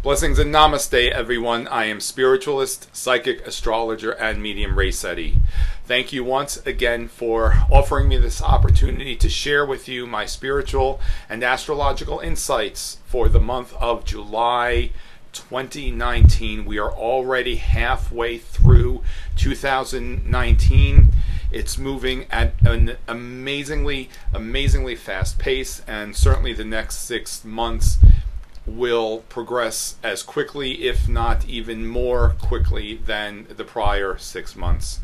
Blessings and namaste, everyone. I am Spiritualist, Psychic, Astrologer, and Medium Sette. Thank you once again for offering me this opportunity to share with you my spiritual and astrological insights for the month of July 2019. We are already halfway through 2019. It's moving at an amazingly fast pace, and certainly the next 6 months will progress as quickly, if not even more quickly, than the prior 6 months.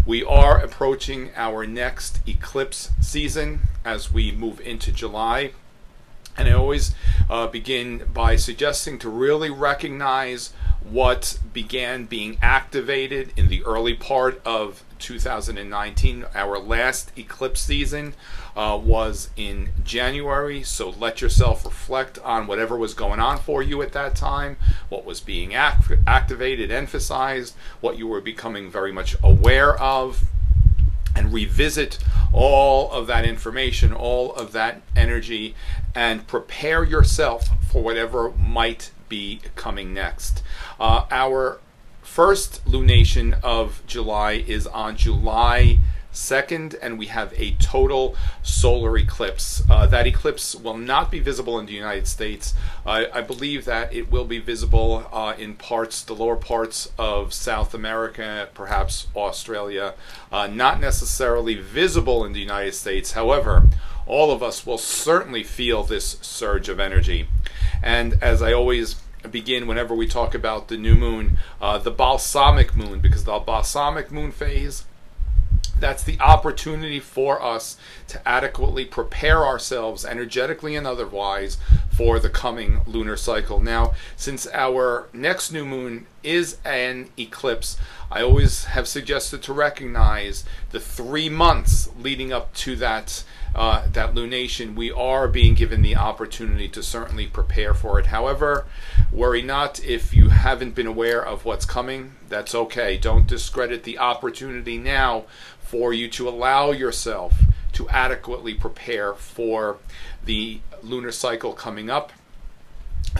We are approaching our next eclipse season as we move into July. And I always begin by suggesting to really recognize what began being activated in the early part of 2019. Our last eclipse season was in January, so let yourself reflect on whatever was going on for you at that time, what was being activated, emphasized, what you were becoming very much aware of, and revisit all of that information, all of that energy, and prepare yourself for whatever might be coming next. Our first lunation of July is on July 2nd, and we have a total solar eclipse. That eclipse will not be visible in the United States. I believe that it will be visible in the lower parts of South America, perhaps Australia. Not necessarily visible in the United States. However, all of us will certainly feel this surge of energy. And as I always begin whenever we talk about the new moon, the balsamic moon, because the balsamic moon phase, that's the opportunity for us to adequately prepare ourselves energetically and otherwise for the coming lunar cycle. Now, since our next new moon is an eclipse, I always have suggested to recognize the 3 months leading up to that lunation. We are being given the opportunity to certainly prepare for it. However, worry not if you haven't been aware of what's coming. That's okay. Don't discredit the opportunity now for you to allow yourself to adequately prepare for the lunar cycle coming up.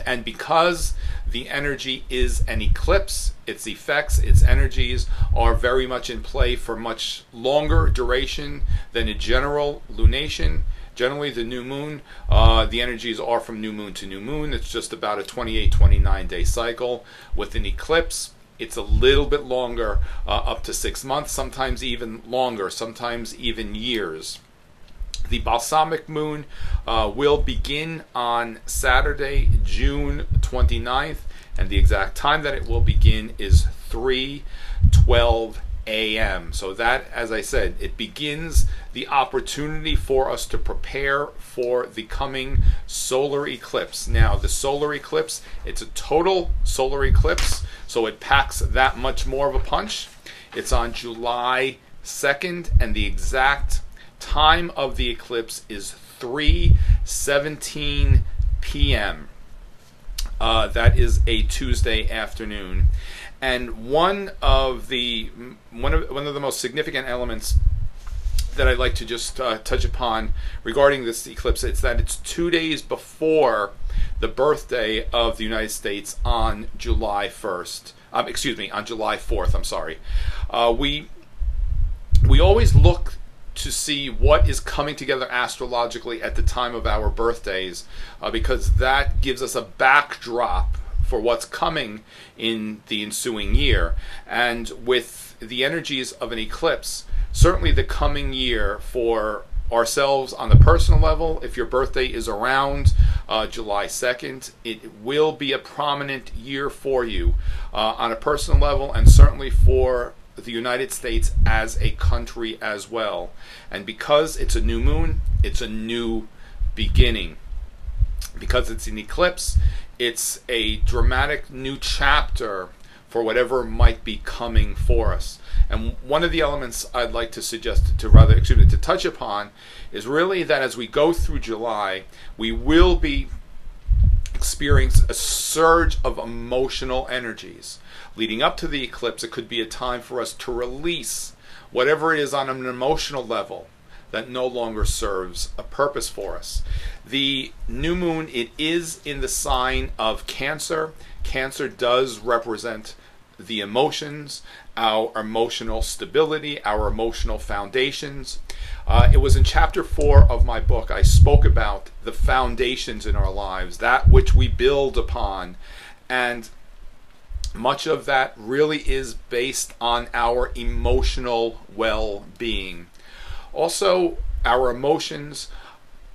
And because the energy is an eclipse, its effects, its energies are very much in play for much longer duration than a general lunation. Generally, the new moon, the energies are from new moon to new moon. It's just about a 28-29 day cycle. With an eclipse, it's a little bit longer, up to 6 months, sometimes even longer, sometimes even years. The balsamic moon will begin on Saturday, June 29th, and the exact time that it will begin is 3:12 a.m. So that, as I said, it begins the opportunity for us to prepare for the coming solar eclipse. Now, the solar eclipse, it's a total solar eclipse, so it packs that much more of a punch. It's on July 2nd, and the exact time of the eclipse is 3:17 p.m. That is a Tuesday afternoon. And one of the most significant elements that I'd like to just touch upon regarding this eclipse is that it's 2 days before the birthday of the United States on July 1st. On July 4th. I'm sorry. We always look to see what is coming together astrologically at the time of our birthdays, because that gives us a backdrop for what's coming in the ensuing year. And with the energies of an eclipse, certainly the coming year for ourselves on the personal level, if your birthday is around July 2nd, it will be a prominent year for you on a personal level, and certainly for the United States as a country as well. And because it's a new moon, it's a new beginning. Because it's an eclipse, it's a dramatic new chapter for whatever might be coming for us. And one of the elements I'd like to suggest to touch upon is really that as we go through July, we will be experiencing a surge of emotional energies. Leading up to the eclipse, it could be a time for us to release whatever it is on an emotional level that no longer serves a purpose for us. The new moon, it is in the sign of Cancer. Cancer does represent the emotions, our emotional stability, our emotional foundations. It was in chapter 4 of my book, I spoke about the foundations in our lives, that which we build upon. And much of that really is based on our emotional well-being. Also, our emotions,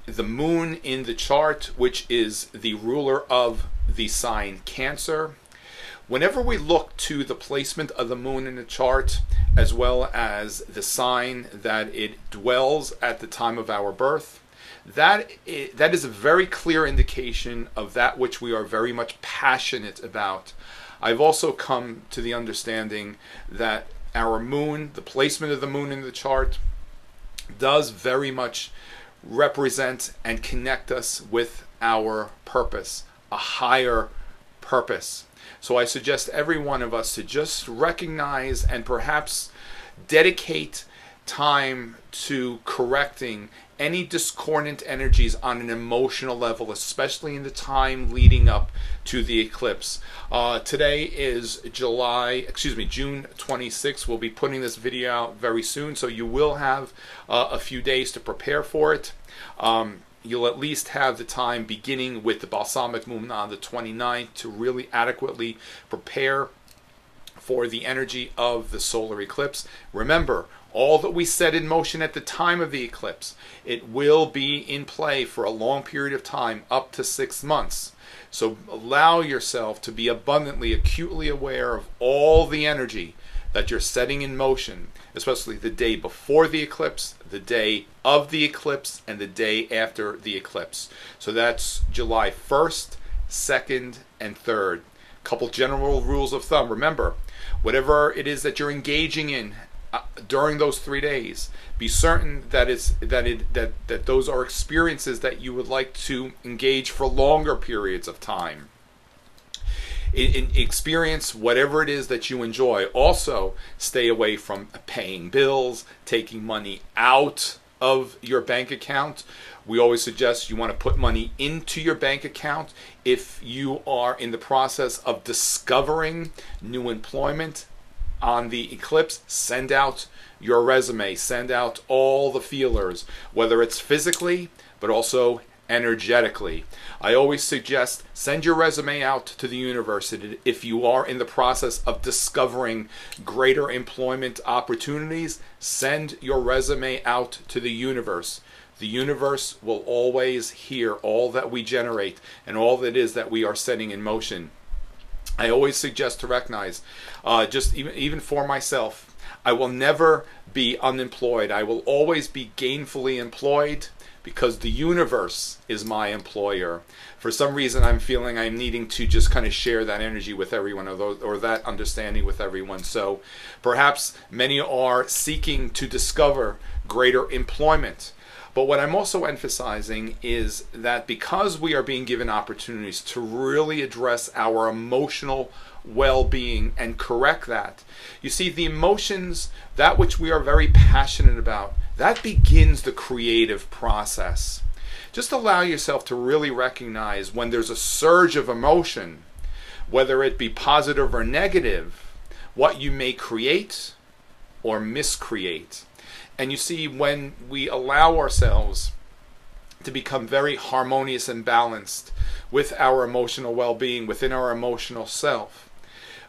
the moon in the chart, which is the ruler of the sign Cancer. Whenever we look to the placement of the moon in the chart, as well as the sign that it dwells at the time of our birth, that is a very clear indication of that which we are very much passionate about. I've also come to the understanding that our moon, the placement of the moon in the chart, does very much represent and connect us with our purpose, a higher purpose. So I suggest every one of us to just recognize and perhaps dedicate time to correcting any discordant energies on an emotional level, especially in the time leading up to the eclipse. Today is June 26th. We'll be putting this video out very soon, so you will have a few days to prepare for it. You'll at least have the time beginning with the balsamic moon on the 29th to really adequately prepare for the energy of the solar eclipse. Remember, all that we set in motion at the time of the eclipse, it will be in play for a long period of time, up to 6 months. So allow yourself to be abundantly, acutely aware of all the energy that you're setting in motion, especially the day before the eclipse, the day of the eclipse, and the day after the eclipse. So that's July 1st, 2nd, and 3rd. Couple general rules of thumb. Remember, whatever it is that you're engaging in during those 3 days, be certain that those are experiences that you would like to engage for longer periods of time. Experience whatever it is that you enjoy. Also, stay away from paying bills, taking money out of your bank account. We always suggest you want to put money into your bank account if you are in the process of discovering new employment. On the eclipse, send out your resume, send out all the feelers, whether it's physically, but also energetically. I always suggest send your resume out to the universe if you are in the process of discovering greater employment opportunities. Send your resume out to the universe. The universe will always hear all that we generate and all that is that we are setting in motion. I always suggest to recognize, just even for myself, I will never be unemployed. I will always be gainfully employed because the universe is my employer. For some reason, I'm feeling I'm needing to just kind of share that energy with everyone, or that understanding with everyone. So perhaps many are seeking to discover greater employment. But what I'm also emphasizing is that because we are being given opportunities to really address our emotional well-being and correct that, you see, the emotions, that which we are very passionate about, that begins the creative process. Just allow yourself to really recognize when there's a surge of emotion, whether it be positive or negative, what you may create or miscreate. And you see, when we allow ourselves to become very harmonious and balanced with our emotional well-being, within our emotional self,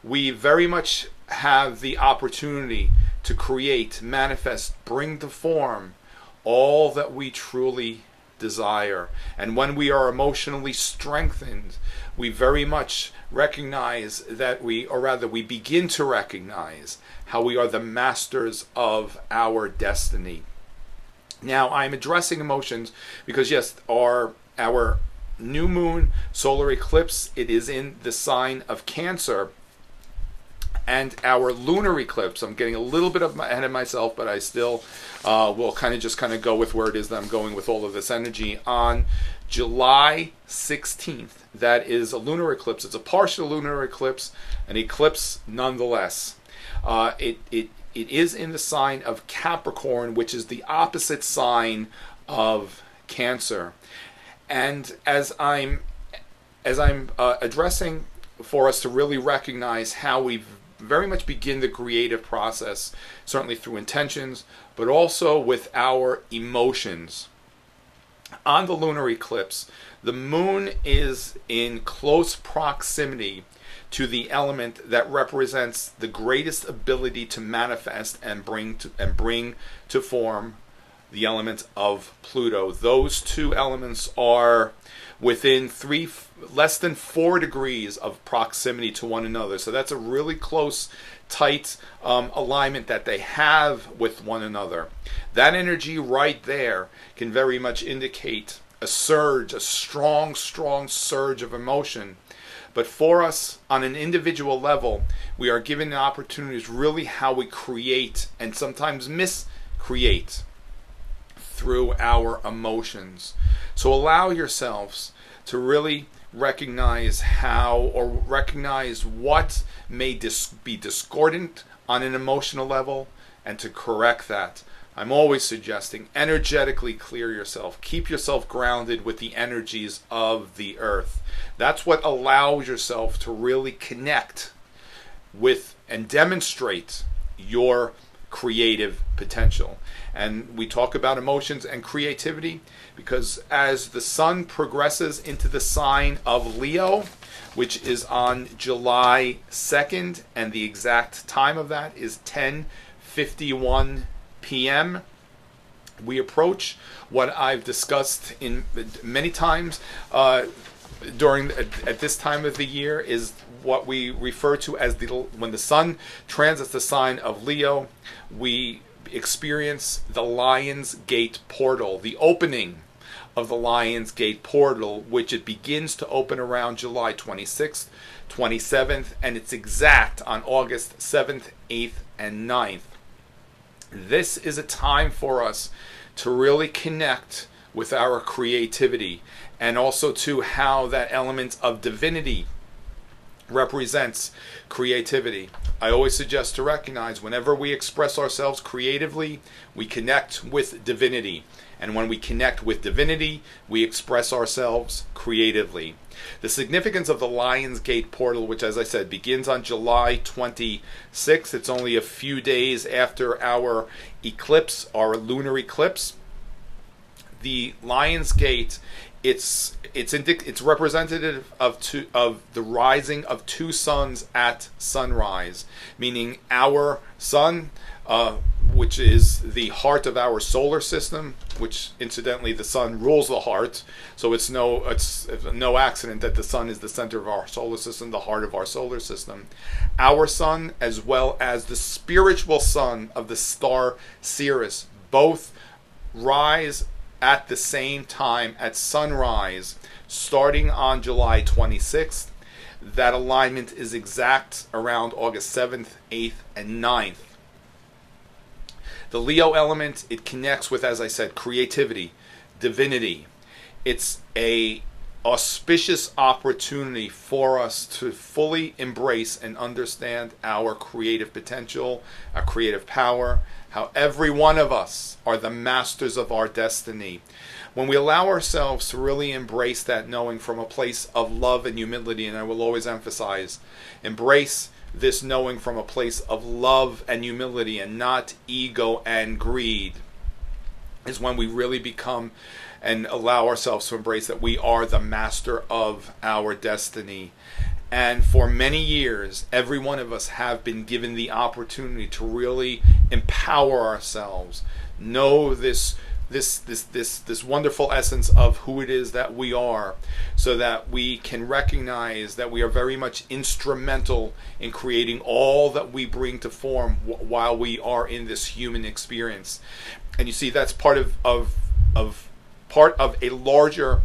we very much have the opportunity to create, manifest, bring to form all that we truly desire. And when we are emotionally strengthened, we very much recognize that we begin to recognize how we are the masters of our destiny. Now, I'm addressing emotions because, yes, our new moon solar eclipse, it is in the sign of Cancer. And our lunar eclipse, I'm getting a little bit ahead of myself, but I still will kind of go with where it is that I'm going with all of this energy. On July 16th, that is a lunar eclipse. It's a partial lunar eclipse, an eclipse nonetheless. It it is in the sign of Capricorn, which is the opposite sign of Cancer. And as I'm addressing for us to really recognize how we very much begin the creative process, certainly through intentions, but also with our emotions. On the lunar eclipse, the moon is in close proximity to the element that represents the greatest ability to manifest and bring to form the element of Pluto. Those two elements are within less than 4 degrees of proximity to one another. So that's a really close, tight alignment that they have with one another. That energy right there can very much indicate a surge, a strong surge of emotion. But for us, on an individual level, we are given the opportunities really how we create and sometimes miscreate through our emotions. So allow yourselves to really recognize what may be discordant on an emotional level and to correct that. I'm always suggesting energetically clear yourself. Keep yourself grounded with the energies of the earth. That's what allows yourself to really connect with and demonstrate your creative potential. And we talk about emotions and creativity because as the sun progresses into the sign of Leo, which is on July 2nd, and the exact time of that is 10:51 p.m., we approach what I've discussed in many times at this time of the year is what we refer to as when the sun transits the sign of Leo, we experience the Lion's Gate portal, the opening of the Lion's Gate portal, which it begins to open around July 26th, 27th, and it's exact on August 7th, 8th, and 9th. This is a time for us to really connect with our creativity and also to how that element of divinity represents creativity. I always suggest to recognize whenever we express ourselves creatively, we connect with divinity. And when we connect with divinity, we express ourselves creatively. The significance of the Lion's Gate portal, which as I said, begins on July 26th. It's only a few days after our eclipse, our lunar eclipse. The Lion's Gate, it's representative of the rising of two suns at sunrise, meaning our sun, which is the heart of our solar system, which incidentally the sun rules the heart, so it's no accident that the sun is the center of our solar system, the heart of our solar system. Our sun, as well as the spiritual sun of the star Sirius, both rise at the same time at sunrise, starting on July 26th. That alignment is exact around August 7th, 8th, and 9th. The Leo element, it connects with, as I said, creativity, divinity. It's a auspicious opportunity for us to fully embrace and understand our creative potential, our creative power, how every one of us are the masters of our destiny. When we allow ourselves to really embrace that knowing from a place of love and humility, and I will always emphasize, embrace this knowing from a place of love and humility and not ego and greed, is when we really become and allow ourselves to embrace that we are the master of our destiny. And for many years, every one of us have been given the opportunity to really empower ourselves, know this wonderful essence of who it is that we are, so that we can recognize that we are very much instrumental in creating all that we bring to form while we are in this human experience. And you see, that's part of a larger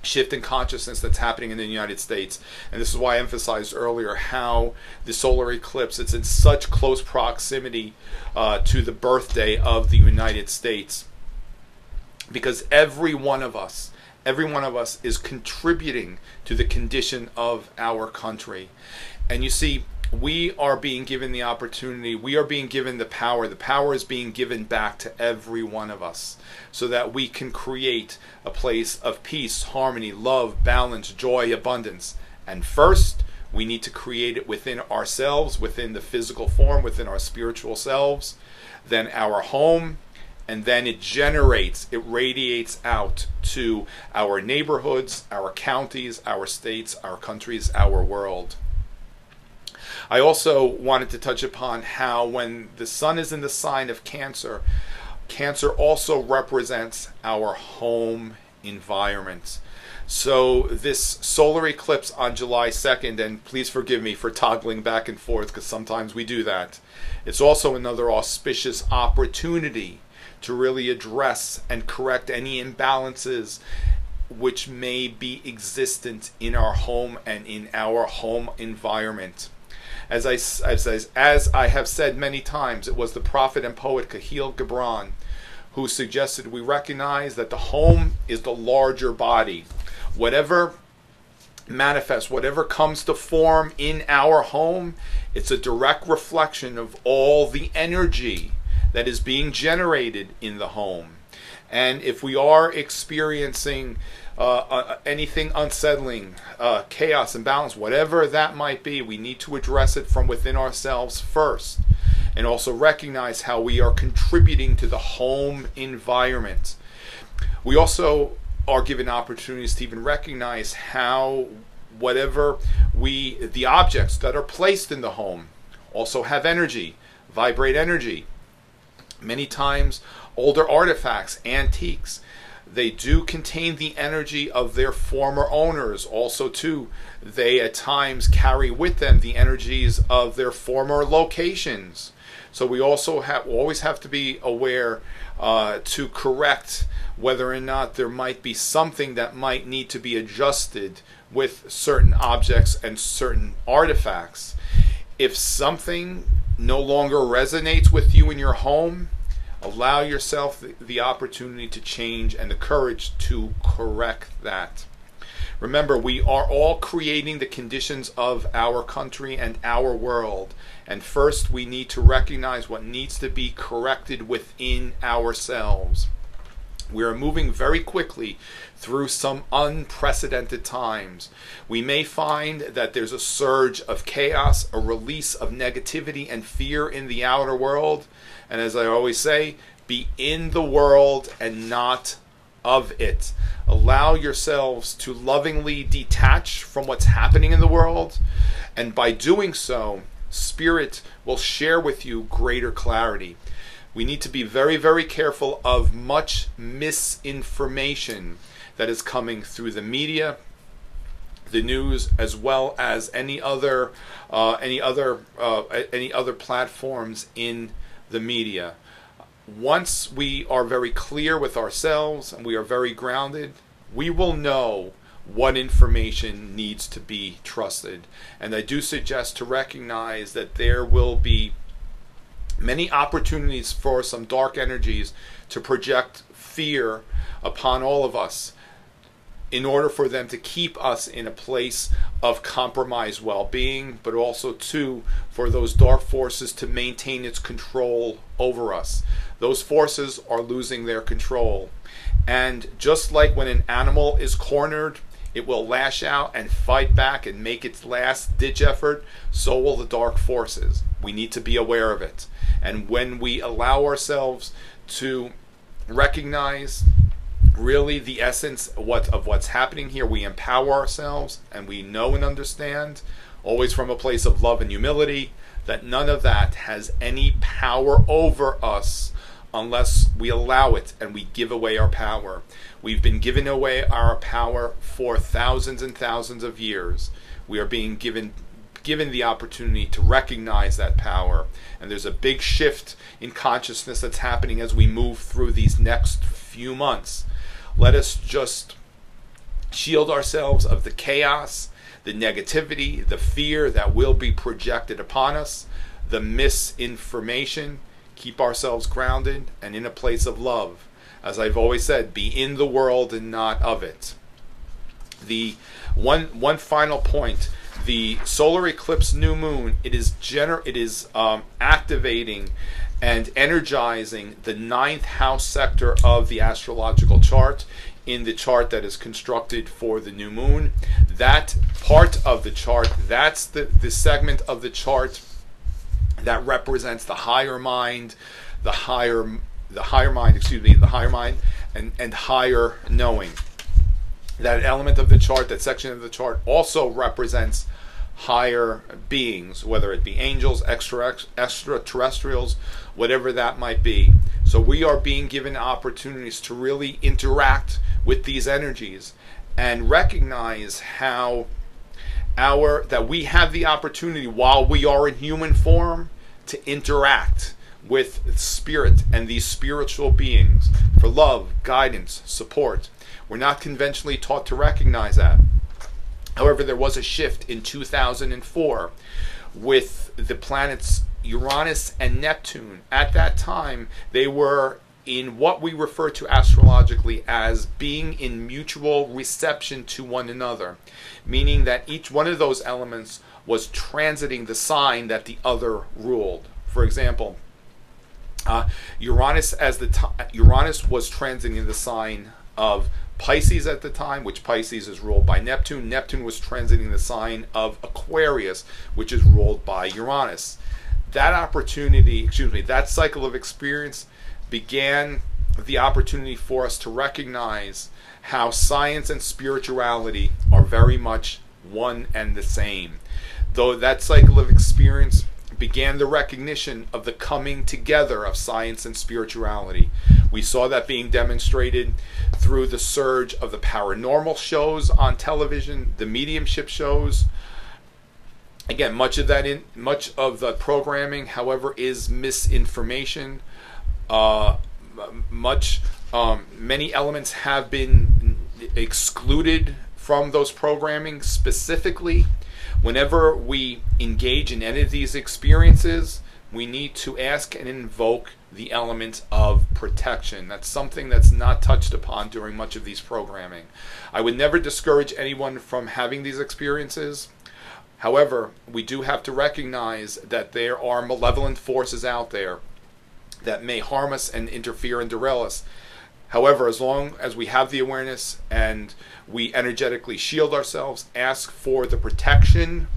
shift in consciousness that's happening in the United States. And this is why I emphasized earlier how the solar eclipse, it's in such close proximity to the birthday of the United States. Because every one of us is contributing to the condition of our country. And you see, we are being given the opportunity, we are being given the power is being given back to every one of us, so that we can create a place of peace, harmony, love, balance, joy, abundance. And first, we need to create it within ourselves, within the physical form, within our spiritual selves, then our home, and then it radiates out to our neighborhoods, our counties, our states, our countries, our world. I also wanted to touch upon how when the sun is in the sign of Cancer, Cancer also represents our home environment. So this solar eclipse on July 2nd, and please forgive me for toggling back and forth because sometimes we do that, it's also another auspicious opportunity to really address and correct any imbalances which may be existent in our home and in our home environment. As I have said many times, it was the prophet and poet Kahlil Gibran who suggested we recognize that the home is the larger body. Whatever manifests, whatever comes to form in our home, it's a direct reflection of all the energy that is being generated in the home. And if we are experiencing anything unsettling, chaos, imbalance, whatever that might be, we need to address it from within ourselves first, and also recognize how we are contributing to the home environment. We also are given opportunities to even recognize how the objects that are placed in the home also have energy, vibrate energy. Many times, older artifacts, antiques, they do contain the energy of their former owners. Also, too, they at times carry with them the energies of their former locations. So we also always have to be aware to correct whether or not there might be something that might need to be adjusted with certain objects and certain artifacts. If something no longer resonates with you in your home, allow yourself the opportunity to change and the courage to correct that. Remember, we are all creating the conditions of our country and our world. And first, we need to recognize what needs to be corrected within ourselves. We are moving very quickly through some unprecedented times. We may find that there's a surge of chaos, a release of negativity and fear in the outer world. And as I always say, be in the world and not of it. Allow yourselves to lovingly detach from what's happening in the world. And by doing so, Spirit will share with you greater clarity. We need to be very, very careful of much misinformation that is coming through the media, the news, as well as any other platforms in the media. Once we are very clear with ourselves and we are very grounded, we will know what information needs to be trusted. And I do suggest to recognize that there will be many opportunities for some dark energies to project fear upon all of us in order for them to keep us in a place of compromised well-being, but also too for those dark forces to maintain its control over us. Those forces are losing their control. And just like when an animal is cornered, it will lash out and fight back and make its last ditch effort, so will the dark forces. We need to be aware of it. And when we allow ourselves to recognize really the essence of what's happening here, we empower ourselves and we know and understand, always from a place of love and humility, that none of that has any power over us unless we allow it and we give away our power. We've been giving away our power for thousands and thousands of years. We are being given the opportunity to recognize that power. And there's a big shift in consciousness that's happening as we move through these next few months. Let us just shield ourselves of the chaos, the negativity, the fear that will be projected upon us, the misinformation. Keep ourselves grounded and in a place of love. As I've always said, be in the world and not of it. The one final point the solar eclipse new moon, it is activating and energizing the ninth house sector of the astrological chart, in the chart that is constructed for the new moon. That part of the chart, that's the segment of the chart that represents the higher mind, the higher mind and higher knowing. That element of the chart, that section of the chart, also represents higher beings, whether it be angels, extraterrestrials, whatever that might be. So we are being given opportunities to really interact with these energies and recognize how that we have the opportunity, while we are in human form, to interact with spirit and these spiritual beings for love, guidance, support. We're not conventionally taught to recognize that. However, there was a shift in 2004 with the planets Uranus and Neptune. At that time, they were in what we refer to astrologically as being in mutual reception to one another, meaning that each one of those elements was transiting the sign that the other ruled. For example, Uranus was transiting the sign of Pisces at the time, which Pisces is ruled by Neptune. Neptune was transiting the sign of Aquarius, which is ruled by Uranus. That cycle of experience began the opportunity for us to recognize how science and spirituality are very much one and the same. Though that cycle of experience began the recognition of the coming together of science and spirituality. We saw that being demonstrated through the surge of the paranormal shows on television, the mediumship shows. Again, much of the programming, however, is misinformation. Many elements have been excluded from those programming. Specifically, whenever we engage in any of these experiences, we need to ask and invoke the element of protection. That's something that's not touched upon during much of these programming. I would never discourage anyone from having these experiences. However, we do have to recognize that there are malevolent forces out there that may harm us and interfere and derail us. However, as long as we have the awareness and we energetically shield ourselves, ask for the protection,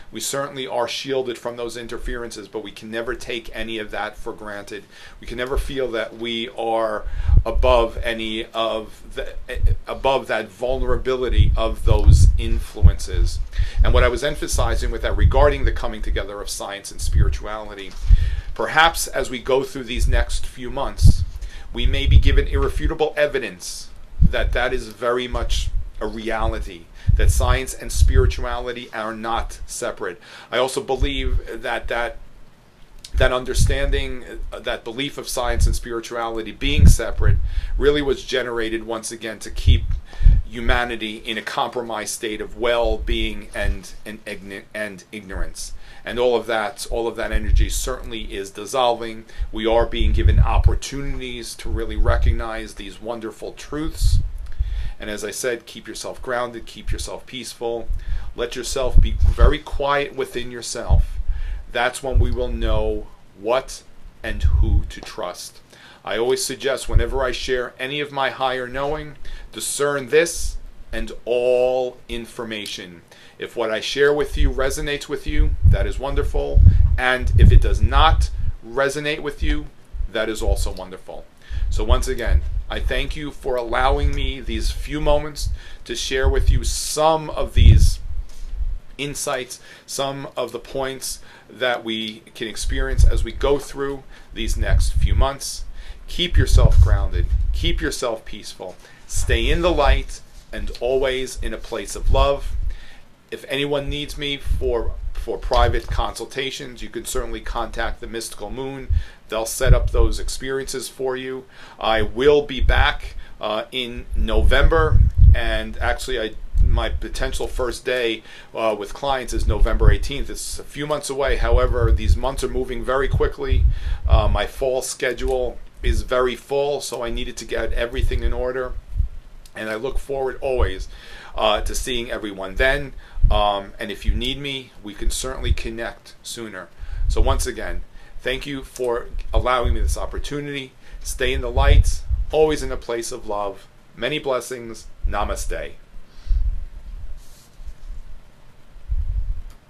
we certainly are shielded from those interferences, but we can never take any of that for granted. We can never feel that we are above that vulnerability of those influences. And what I was emphasizing with that regarding the coming together of science and spirituality, perhaps as we go through these next few months, we may be given irrefutable evidence that that is very much a reality, that science and spirituality are not separate. I also believe that understanding, that belief of science and spirituality being separate, really was generated once again to keep humanity in a compromised state of well-being and ignorance. And all of that energy certainly is dissolving. We are being given opportunities to really recognize these wonderful truths. And as I said, keep yourself grounded, keep yourself peaceful. Let yourself be very quiet within yourself. That's when we will know what and who to trust. I always suggest, whenever I share any of my higher knowing, discern this and all information. If what I share with you resonates with you, that is wonderful. And if it does not resonate with you, that is also wonderful. So once again, I thank you for allowing me these few moments to share with you some of these insights, some of the points that we can experience as we go through these next few months. Keep yourself grounded, keep yourself peaceful, stay in the light, and always in a place of love. If anyone needs me for private consultations, you can certainly contact the Mystical Moon. They'll set up those experiences for you. I will be back in November, and actually my potential first day with clients is November 18th. It's a few months away. However, these months are moving very quickly. My fall schedule is very full, so I needed to get everything in order. And I look forward always to seeing everyone then. And if you need me, we can certainly connect sooner. So once again, thank you for allowing me this opportunity. Stay in the light, always in a place of love. Many blessings. Namaste.